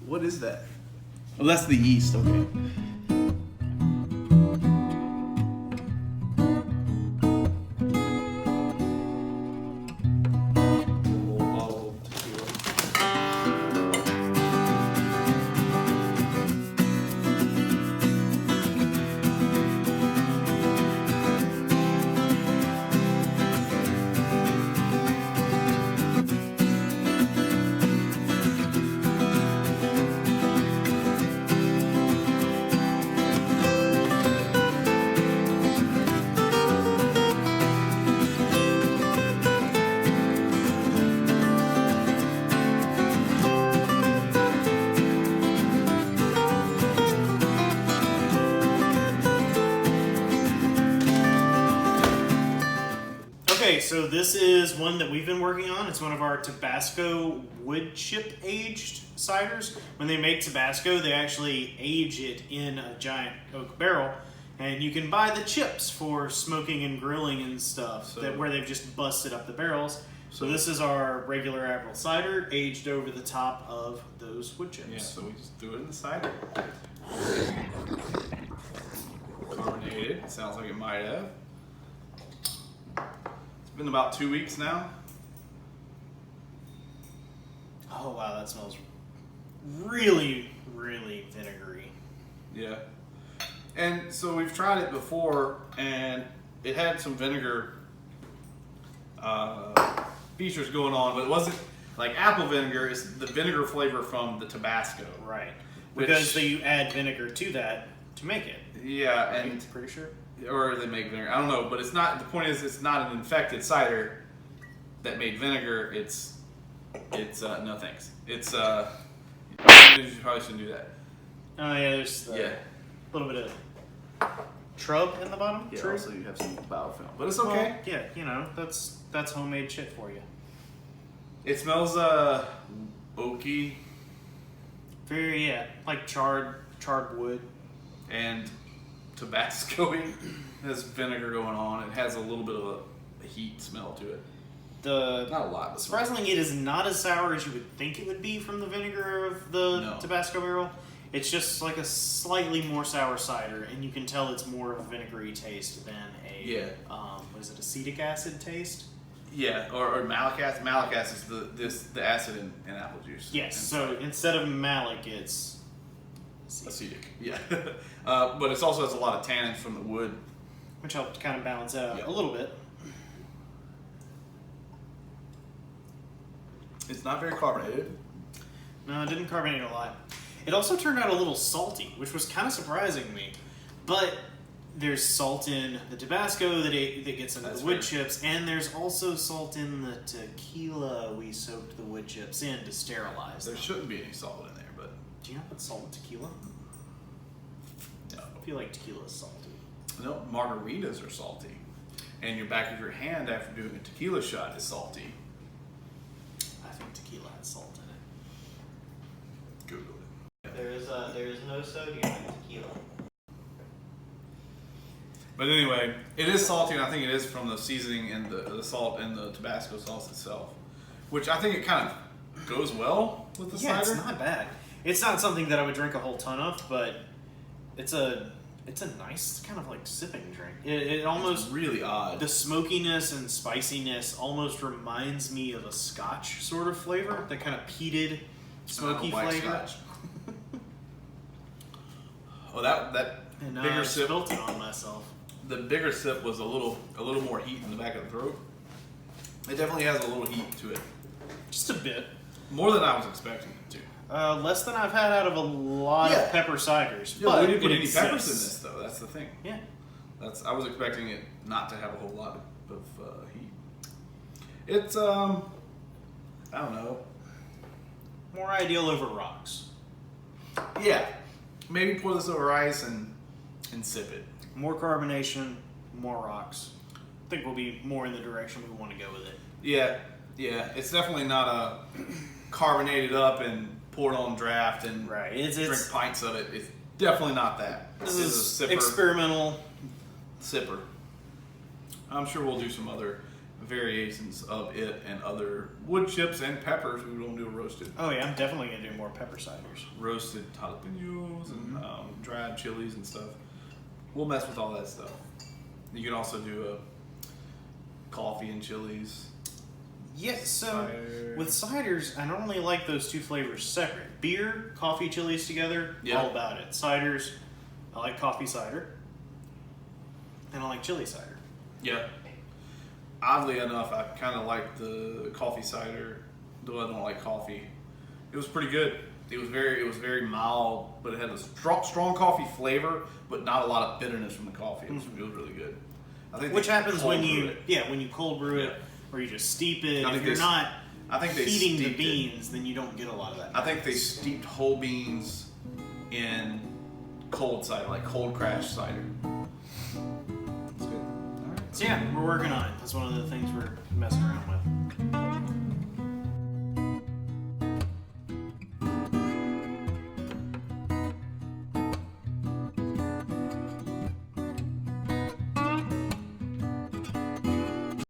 What is that? Oh, that's the yeast. Okay. Whole bottle of tequila. Okay, so this is one that we've been working on. It's one of our Tabasco wood chip aged ciders. When they make Tabasco, they actually age it in a giant oak barrel, and you can buy the chips for smoking and grilling and stuff, where they've just busted up the barrels. So this is our regular apple cider aged over the top of those wood chips. Yeah, so we just threw it in the cider. Carbonated. Sounds like it might have. It's been about 2 weeks now. Oh wow, that smells really, really vinegary. Yeah. And so we've tried it before, and it had some vinegar features going on, but it wasn't like apple vinegar. It's the vinegar flavor from the Tabasco. Right. Because you add vinegar to that to make it. Yeah, Right? and Pretty sure. or they make vinegar. I don't know, but it's not. The point is, it's not an infected cider that made vinegar. It's no thanks. It's you probably shouldn't do that. Oh yeah, there's Yeah. a little bit of shrub in the bottom. Yeah. True. Also, you have some biofilm, but it's Well, okay. yeah, you know that's homemade shit for you. It smells oaky Very like charred wood. and Tabasco-y. It has vinegar going on. It has a little bit of a heat smell to it. Not a lot. But Surprisingly, it is not as sour as you would think it would be from the vinegar of the No. Tabasco barrel. It's just like a slightly more sour cider, and you can tell it's more of a vinegary taste than a what is it, acetic acid taste? Yeah, or malic acid. Malic acid is the acid in apple juice. Yes. And So instead of malic, it's acetic. Yeah, but it also has a lot of tannins from the wood. which helped kind of balance it out Yeah. a little bit. It's not very carbonated. No, it didn't carbonate a lot. It also turned out a little salty, which was kind of surprising to me. But there's salt in the Tabasco that gets into That's the wood fair. chips, and there's also salt in the tequila we soaked the wood chips in to sterilize There them. shouldn't be any salt in there, but Do you not put salt in tequila? no. I feel like tequila is salty. No, margaritas are salty, and your back of your hand after doing a tequila shot is salty. I think tequila has salt in it. Google it. There is no sodium in tequila. But anyway, it is salty, and I think it is from the seasoning and the salt and the Tabasco sauce itself, which I think it kind of goes well with the Yeah, cider. it's not bad. It's not something that I would drink a whole ton of, but it's a nice kind of like sipping drink. It almost It's really odd. the smokiness and spiciness almost reminds me of a Scotch sort of flavor, that kind of peated, smoky White flavor. Scotch. Oh, that And bigger I sip. spilt it on myself. The bigger sip was a little more heat in the back of the throat. It definitely has a little heat to it, Just a bit. more than I was expecting it to. Less than I've had out of a lot Yeah. of pepper ciders. Yeah, but we didn't put it any peppers in exists. this though. That's the thing. Yeah. I was expecting it not to have a whole lot of heat. It's I don't know. More ideal over rocks. Yeah, maybe pour this over ice and sip it. More carbonation, more rocks. I think we'll be more in the direction we want to go with it. Yeah. It's definitely not a carbonated up and poured on draft and Right. drink pints of it. It's definitely not that. This is is a sipper. experimental. Sipper. I'm sure we'll do some other variations of it and other wood chips and peppers. We don't do roasted. Oh yeah, I'm definitely gonna do more pepper ciders. Roasted jalapenos and dried chilies and stuff. We'll mess with all that stuff. You can also do a coffee and chilies. Yes, so Cider. with ciders, I normally like those two flavors separate. Beer, coffee, chilies together, Yeah. all about it. Ciders, I like coffee cider, and I like chili cider. Yeah. Oddly enough, I kind of like the coffee cider, though I don't like coffee. It was pretty good. It was very mild, but it had a strong coffee flavor, but not a lot of bitterness from the coffee. It was really good. I think Which they happens when cold brew you it. when you cold brew it, or you just steep it. I If think you're they- not I think they heating the steeped it. beans, then you don't get a lot of that. I think they steeped whole beans in cold cider, like cold crash cider. It's good. All right. So yeah, we're working on it. That's one of the things we're messing around with.